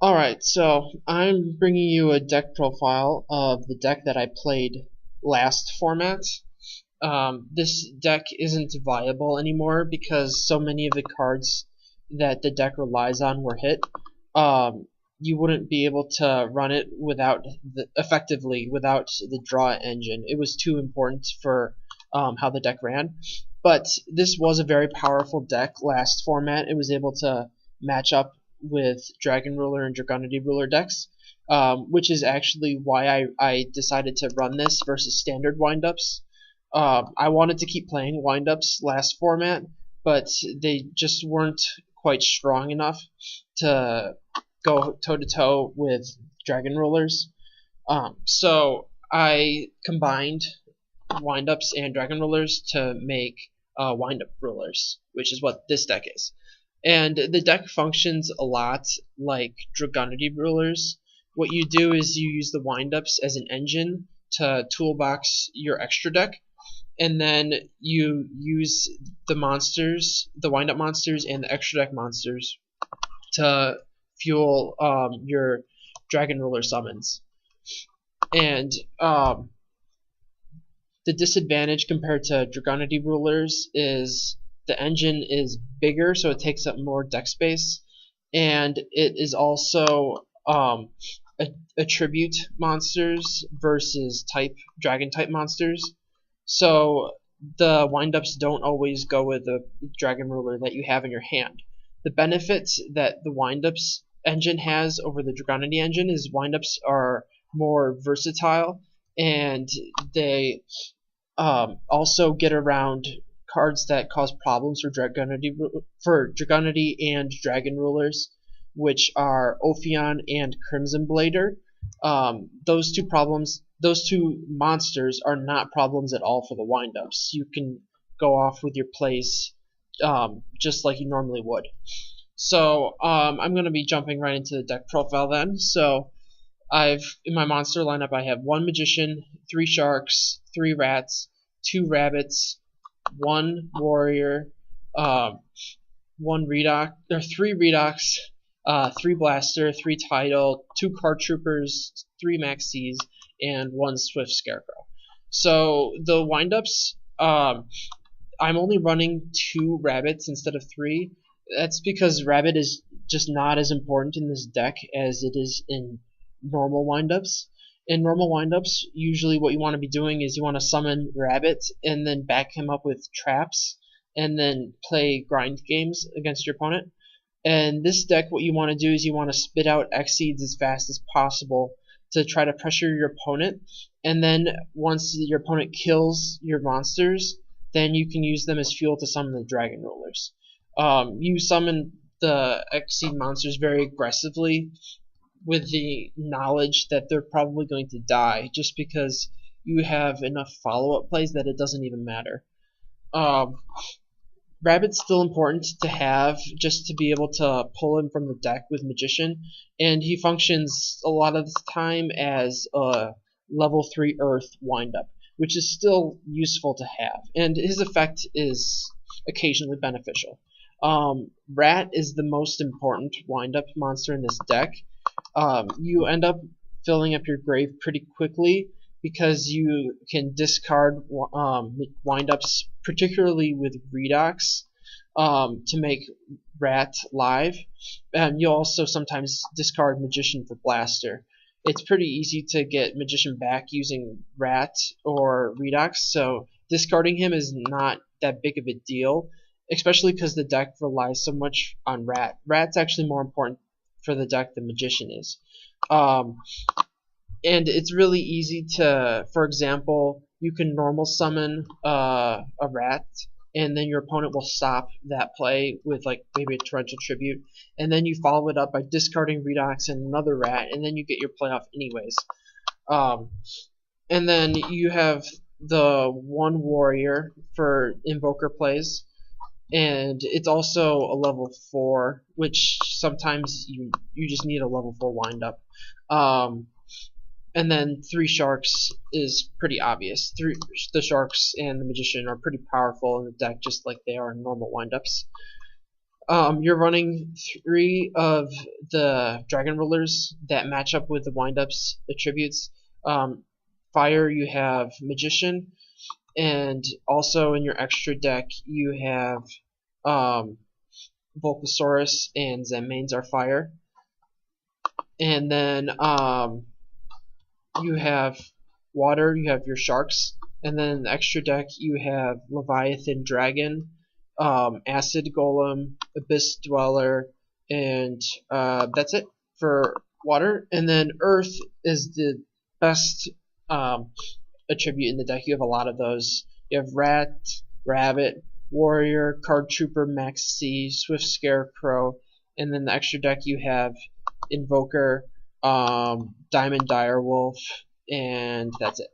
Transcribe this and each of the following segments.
Alright, so I'm bringing you a deck profile of the deck that I played last format. This deck isn't viable anymore because so many of the cards that the deck relies on were hit. You wouldn't be able to run it effectively without the draw engine. It was too important for how the deck ran. But this was a very powerful deck last format. It was able to match up with Dragon Ruler and Dragonity Ruler decks, which is actually why I decided to run this versus standard windups. I wanted to keep playing windups last format, but they just weren't quite strong enough to go toe to toe with Dragon Rulers. So I combined windups and Dragon Rulers to make windup rulers, which is what this deck is. And the deck functions a lot like Dragonity Rulers. What you do is you use the windups as an engine to toolbox your extra deck, and then you use the monsters, the windup monsters, and the extra deck monsters to fuel your Dragon Ruler summons. And the disadvantage compared to Dragonity Rulers is the engine is bigger, so it takes up more deck space, and it is also attribute monsters versus dragon type monsters. So the windups don't always go with the Dragon Ruler that you have in your hand. The benefits that the windups engine has over the Dragonity engine is windups are more versatile, and they also get around cards that cause problems for Dragonity and Dragon Rulers, which are Ophion and Crimson Blader. Those two monsters are not problems at all for the windups. You can go off with your plays just like you normally would. So I'm going to be jumping right into the deck profile then. So in my monster lineup I have one Magician, 3 Sharks, 3 Rats, 2 Rabbits, 1 Warrior, 1 Redox, or 3 Redox, 3 Blaster, 3 Tidal, 2 Card Troopers, 3 Maxis, and 1 Swift Scarecrow. So the windups, I'm only running 2 Rabbits instead of 3. That's because Rabbit is just not as important in this deck as it is in normal windups. In normal windups, usually what you want to be doing is you want to summon Rabbit and then back him up with traps and then play grind games against your opponent. And this deck, what you want to do is you want to spit out Exceeds as fast as possible to try to pressure your opponent. And then once your opponent kills your monsters, then you can use them as fuel to summon the Dragon Rulers. You summon the Exceed monsters very aggressively with the knowledge that they're probably going to die, just because you have enough follow-up plays that it doesn't even matter. Rabbit's still important to have just to be able to pull him from the deck with Magician, and he functions a lot of the time as a level 3 Earth windup, which is still useful to have, and his effect is occasionally beneficial. Rat is the most important windup monster in this deck. You end up filling up your grave pretty quickly because you can discard windups, particularly with Redox, to make Rat live. And you'll also sometimes discard Magician for Blaster. It's pretty easy to get Magician back using Rat or Redox, so discarding him is not that big of a deal, especially because the deck relies so much on Rat. Rat's actually more important for the deck than Magician is. And it's really easy to, for example, you can normal summon a Rat, and then your opponent will stop that play with like maybe a Torrential Tribute, and then you follow it up by discarding Redox and another Rat, and then you get your play off anyways. And then you have the 1 Warrior for Invoker plays, and it's also a level 4, which sometimes you just need a level 4 windup. And then 3 Sharks is pretty obvious. The Sharks and the Magician are pretty powerful in the deck, just like they are in normal windups. You're running 3 of the Dragon Rulers that match up with the wind-up's attributes. Fire, you have Magician, and also in your extra deck you have Volcasaurus and Zenmaines are fire. And then you have water, you have your sharks, and then in the extra deck you have Leviathan Dragon, Acid Golem, Abyss Dweller, and that's it for water. And then Earth is the best attribute in the deck. You have a lot of those. You have Rat, Rabbit, Warrior, Card Trooper, Max C, Swift Scarecrow, and then the extra deck you have Invoker, Diamond Direwolf, and that's it.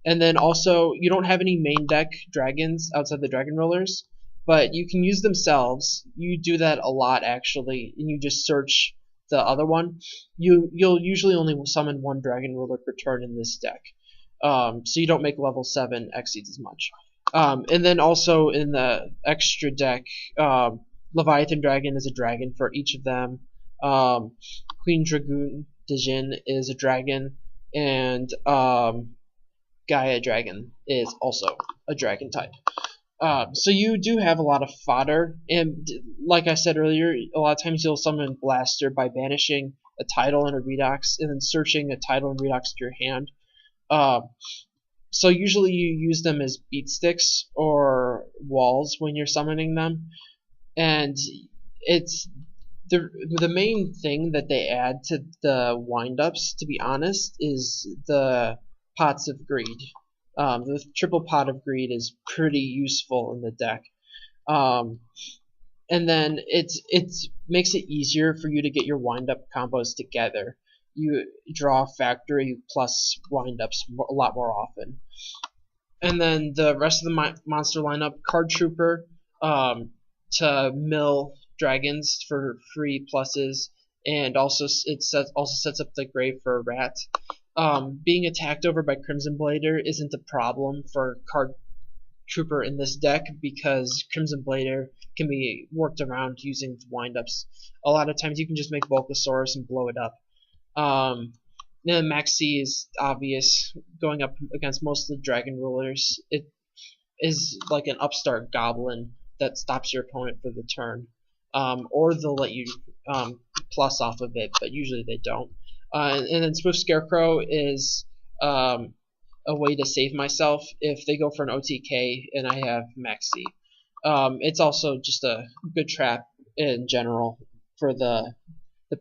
And then also, you don't have any main deck dragons outside the Dragon Rollers, but you can use themselves. You do that a lot actually, and you just search the other one. You'll usually only summon 1 Dragon Ruler per turn in this deck, so you don't make level 7 Exceeds as much. And then also in the extra deck, Leviathan Dragon is a dragon for each of them. Queen Dragoon Djinn is a dragon, and Gaia Dragon is also a dragon type. So you do have a lot of fodder, and like I said earlier, a lot of times you'll summon Blaster by banishing a Tidal and a Redox, and then searching a Tidal and Redox to your hand. So usually you use them as beat sticks or walls when you're summoning them, and it's the main thing that they add to the wind-ups, to be honest, is the Pots of Greed. The triple Pot of Greed is pretty useful in the deck. And then it makes it easier for you to get your wind-up combos together. You draw Factory plus wind-ups a lot more often. And then the rest of the monster lineup, Card Trooper, to mill dragons for free pluses, and also also sets up the grave for a rat. Being attacked over by Crimson Blader isn't a problem for Card Trooper in this deck, because Crimson Blader can be worked around using wind-ups. A lot of times you can just make Volcasaurus and blow it up. Then Max C is obvious, going up against most of the Dragon Rulers. It is like an upstart goblin that stops your opponent for the turn. Or they'll let you plus off of it, but usually they don't. And then Swift Scarecrow is a way to save myself if they go for an OTK and I have Max C. It's also just a good trap in general for the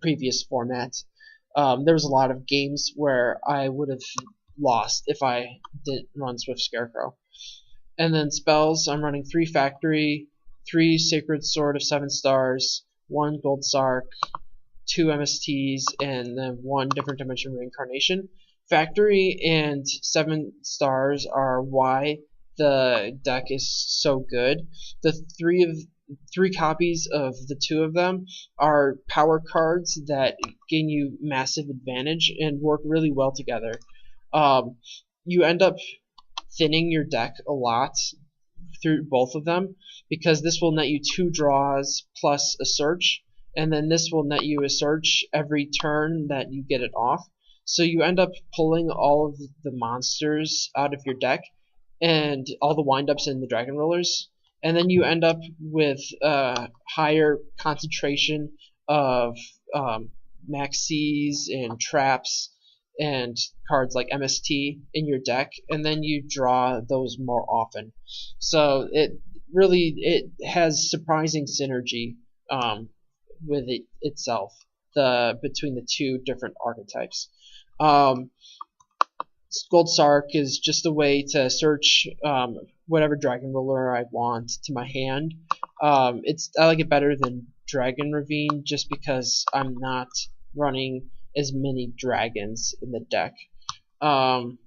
previous format. There was a lot of games where I would have lost if I didn't run Swift Scarecrow. And then spells, I'm running 3 Factory, 3 Sacred Sword of 7 stars, 1 Gold Sark, 2 MSTs, and then 1 Different Dimension Reincarnation. Factory and 7 stars are why the deck is so good. The 3 copies of the 2 of them are power cards that gain you massive advantage and work really well together. You end up thinning your deck a lot through both of them, because this will net you 2 draws plus a search, and then this will net you a search every turn that you get it off. So you end up pulling all of the monsters out of your deck and all the wind-ups in the Dragon Rollers, and then you end up with a higher concentration of Maxis and traps and cards like MST in your deck, and then you draw those more often. So it has surprising synergy with it itself, between the 2 different archetypes. Gold Sark is just a way to search whatever Dragon Ruler I want to my hand. I like it better than Dragon Ravine, just because I'm not running as many dragons in the deck. And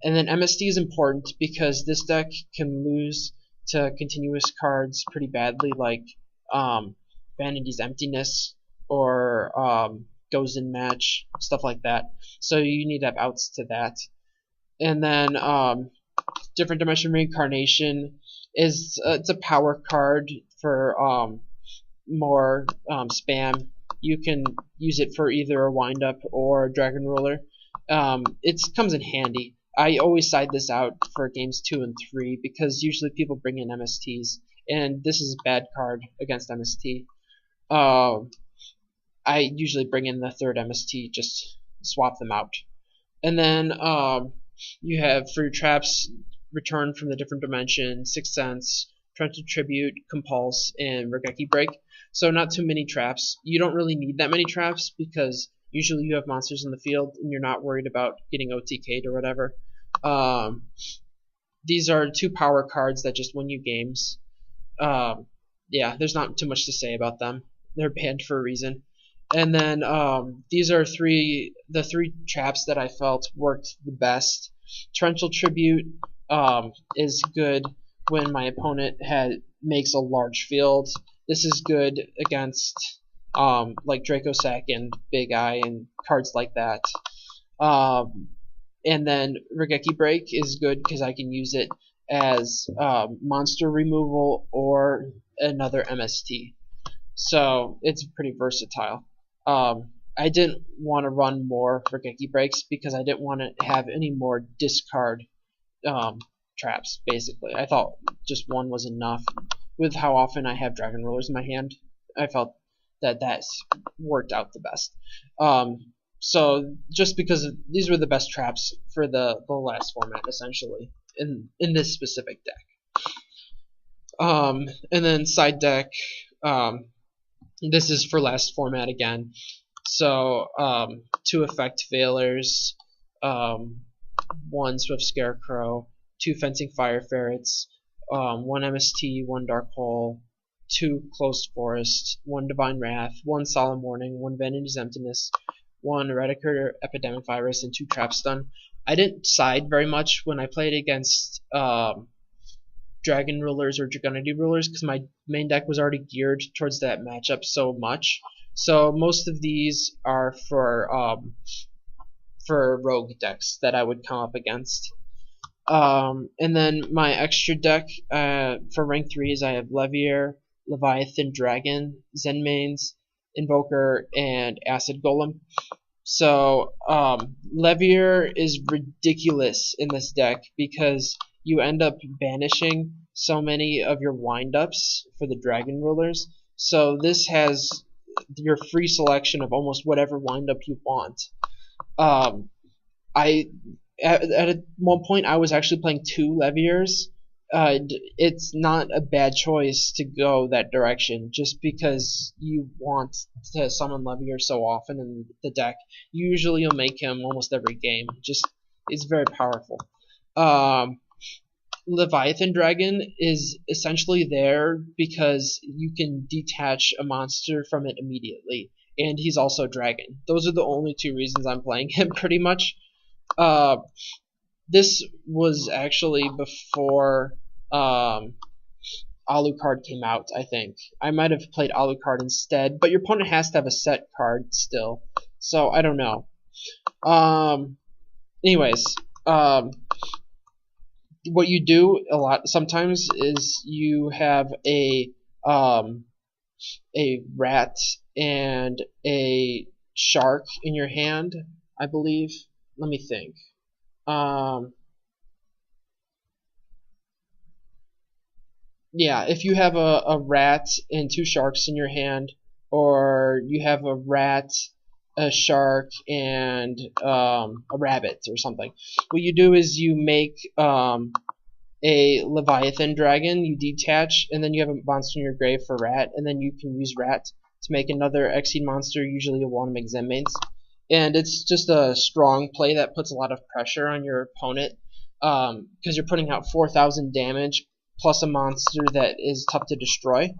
then MST is important because this deck can lose to continuous cards pretty badly, like Vanity's Emptiness or Goes in Match, stuff like that. So you need to have outs to that. And then Different Dimension Reincarnation is it's a power card for more spam, you can use it for either a windup or a dragon ruler. It comes in handy. I always side this out for games 2 and 3 because usually people bring in MSTs, and this is a bad card against MST. I usually bring in the third MST, just swap them out. And then you have for your traps, Return from the Different Dimension, Sixth Sense, Torrential Tribute, Compulse, and Regeki Break. So not too many traps. You don't really need that many traps because usually you have monsters in the field and you're not worried about getting OTK'd or whatever. These are 2 power cards that just win you games. Yeah, there's not too much to say about them. They're banned for a reason. And then these are the three traps that I felt worked the best. Torrential Tribute is good when my opponent makes a large field. This is good against like Dracossack and Big Eye and cards like that. And then Regeki Break is good because I can use it as monster removal or another MST. So it's pretty versatile. I didn't want to run more Regeki Breaks because I didn't want to have any more discard traps, basically. I thought just one was enough. With how often I have Dragon Rulers in my hand, I felt that that's worked out the best. So just because these were the best traps for the last format, essentially, in this specific deck. And then side deck, this is for last format again. So 2 Effect Veilers, 1 Swift Scarecrow, 2 Fencing Fire Ferrets, 1 MST, 1 Dark Hole, 2 Closed Forest, 1 Divine Wrath, 1 Solemn Warning, 1 Vanity's Emptiness, 1 Eradicator Epidemic Virus, and 2 Trap Stun. I didn't side very much when I played against Dragon Rulers or Dragonity Rulers because my main deck was already geared towards that matchup so much. So most of these are for rogue decks that I would come up against. And then my extra deck for rank 3s, I have Levier, Leviathan Dragon, Zenmaines, Invoker, and Acid Golem. So Levier is ridiculous in this deck because you end up banishing so many of your windups for the Dragon Rulers. So this has your free selection of almost whatever windup you want. At one point I was actually playing 2 Leviers. It's not a bad choice to go that direction just because you want to summon Levier so often in the deck. Usually you'll make him almost every game. Just it's very powerful. Leviathan Dragon is essentially there because you can detach a monster from it immediately, and he's also dragon. Those are the only 2 reasons I'm playing him pretty much. This was actually before Alucard came out, I think. I might have played Alucard instead, but your opponent has to have a set card still, so I don't know. Anyways, what you do a lot sometimes is you have a rat and a shark in your hand, I believe. Let me think. Yeah, if you have a rat and 2 sharks in your hand, or you have a rat, a shark, and a rabbit or something, what you do is you make a Leviathan Dragon, you detach, and then you have a monster in your grave for rat, and then you can use rat to make another Exceed monster. Usually you'll want to make Zenmaines. And it's just a strong play that puts a lot of pressure on your opponent because you're putting out 4,000 damage plus a monster that is tough to destroy.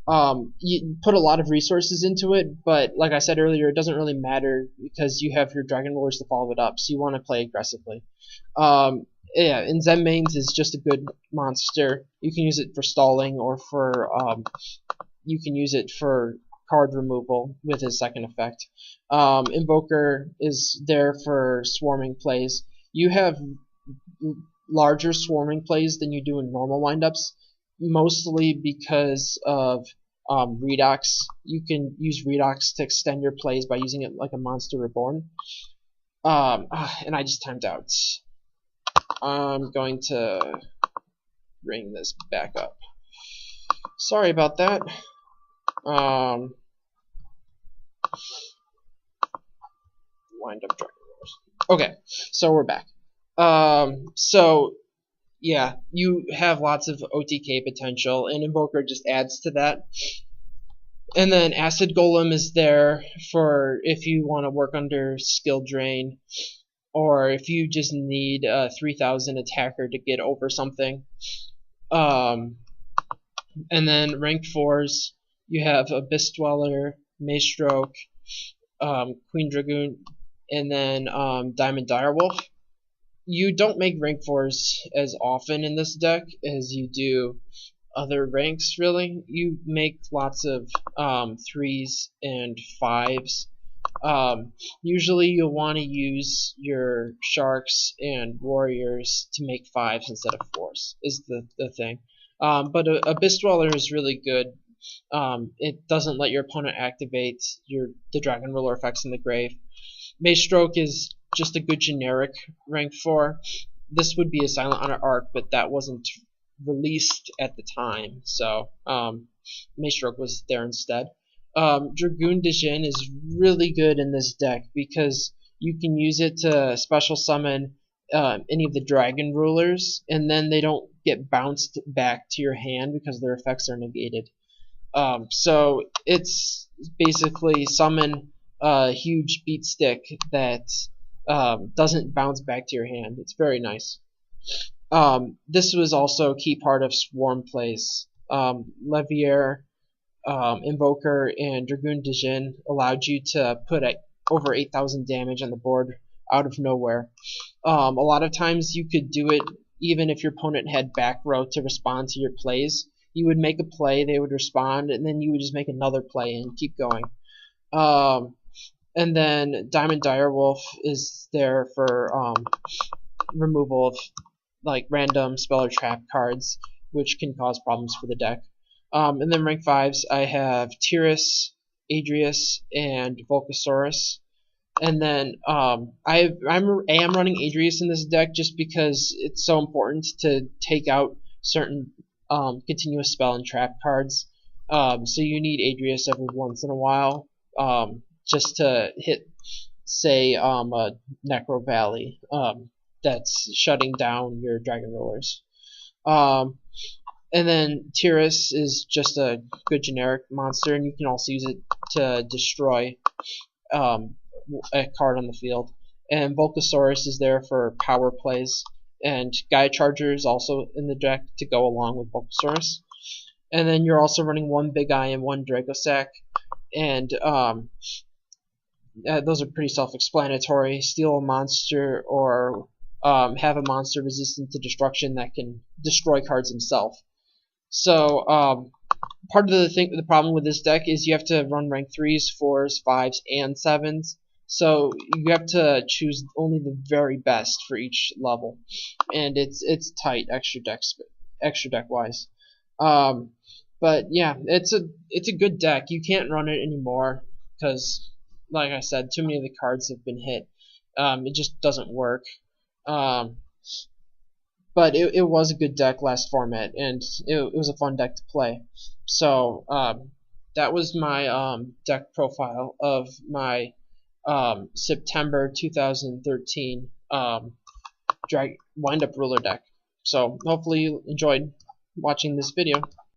You put a lot of resources into it, but like I said earlier, it doesn't really matter because you have your Dragon Rulers to follow it up, so you want to play aggressively. Yeah, and Zenmaines is just a good monster. You can use it for stalling, or for you can use it for card removal with his second effect. Invoker is there for swarming plays. You have larger swarming plays than you do in normal windups, mostly because of Redox. You can use Redox to extend your plays by using it like a Monster Reborn. And I just timed out. I'm going to bring this back up. Sorry about that. Wind up Dragon Rollers. Okay, so we're back. So yeah, you have lots of OTK potential, and Invoker just adds to that. And then Acid Golem is there for if you want to work under skill drain, or if you just need a 3000 attacker to get over something. And then ranked 4s, you have Abyss Dweller, Maestroke, Queen Dragoon, and then Diamond Direwolf. You don't make rank 4s as often in this deck as you do other ranks, really. You make lots of 3s and 5s. Usually you'll want to use your Sharks and Warriors to make 5s instead of 4s, is the thing. But Abyss Dweller is really good. It doesn't let your opponent activate the Dragon Ruler effects in the grave. Maestroke is just a good generic rank 4. This would be a Silent Honor arc, but that wasn't released at the time, so Maestroke was there instead. Dragoon Dijin is really good in this deck because you can use it to special summon any of the Dragon Rulers, and then they don't get bounced back to your hand because their effects are negated. So it's basically summon a huge beat stick that doesn't bounce back to your hand. It's very nice. This was also a key part of Swarm plays. Levier, Invoker, and Dragoon Dijin allowed you to put over 8,000 damage on the board out of nowhere. A lot of times you could do it even if your opponent had back row to respond to your plays. You would make a play, they would respond, and then you would just make another play and keep going. And then Diamond Direwolf is there for removal of like random spell or trap cards, which can cause problems for the deck. And then rank 5s, I have Tyrus, Adrius, and Volcasaurus. And then I am running Adrius in this deck just because it's so important to take out certain continuous spell and trap cards. So you need Adrius every once in a while just to hit, say, a Necro Valley that's shutting down your Dragon Rulers. And then Tyrus is just a good generic monster, and you can also use it to destroy a card on the field. And Volcasaurus is there for power plays, and Gaia Charger is also in the deck to go along with Volcasaurus. And then you're also running one Big Eye and one Dragosack, and those are pretty self-explanatory. Steal a monster or have a monster resistant to destruction that can destroy cards himself. So part of the problem with this deck is you have to run rank 3s, 4s, 5s, and 7s. So you have to choose only the very best for each level, and it's tight extra deck wise. But yeah, it's a good deck. You can't run it anymore because, like I said, too many of the cards have been hit. It just doesn't work. But it was a good deck last format, and it was a fun deck to play. So that was my deck profile of my September 2013 Wind Up Ruler deck. So hopefully you enjoyed watching this video.